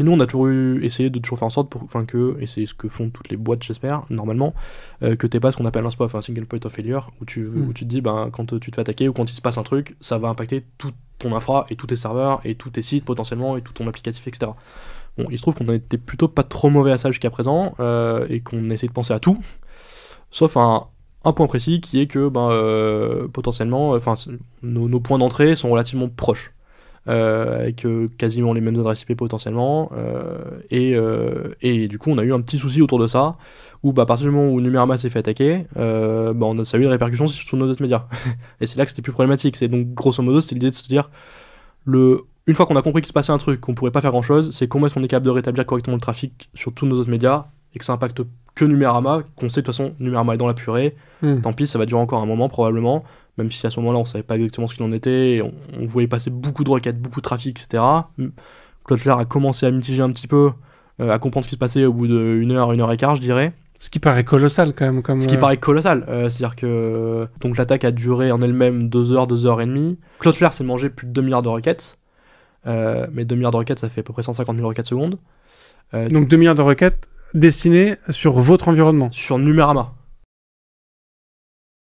chez nous, on a toujours essayé de toujours faire en sorte, et c'est ce que font toutes les boîtes, j'espère, normalement, que t'aies pas ce qu'on appelle un SPOF, un single point of failure, où tu te dis, quand tu te fais attaquer ou quand il se passe un truc, ça va impacter tout ton infra et tous tes serveurs et tous tes sites potentiellement et tout ton applicatif, etc. Bon, il se trouve qu'on a été plutôt pas trop mauvais à ça jusqu'à présent, et qu'on essaie de penser à tout, sauf un point précis qui est que potentiellement, nos points d'entrée sont relativement proches. Avec quasiment les mêmes adresses IP potentiellement, et du coup on a eu un petit souci autour de ça, où à partir du moment où Numérama s'est fait attaquer, ça a eu une répercussion sur nos autres médias. Et c'est là que c'était plus problématique. C'est donc grosso modo c'est l'idée de se dire, une fois qu'on a compris qu'il se passait un truc, qu'on pourrait pas faire grand chose, c'est comment est-ce qu'on est capable de rétablir correctement le trafic sur tous nos autres médias, et que ça impacte que Numérama, qu'on sait de toute façon Numérama est dans la purée, tant pis, ça va durer encore un moment probablement, même si à ce moment-là on savait pas exactement ce qu'il en était, et on voyait passer beaucoup de requêtes, beaucoup de trafic, etc. Cloudflare a commencé à mitiger un petit peu, à comprendre ce qui se passait au bout d'une heure, 1h15 je dirais. Ce qui paraît colossal quand même. Ce qui paraît colossal, c'est-à-dire que donc l'attaque a duré en elle-même 2 heures, 2 heures et demie. Cloudflare s'est mangé plus de 2 milliards de requêtes, mais 2 milliards de requêtes ça fait à peu près 150 000 requêtes secondes. Donc 2 milliards de requêtes destinées sur votre environnement. Sur Numérama.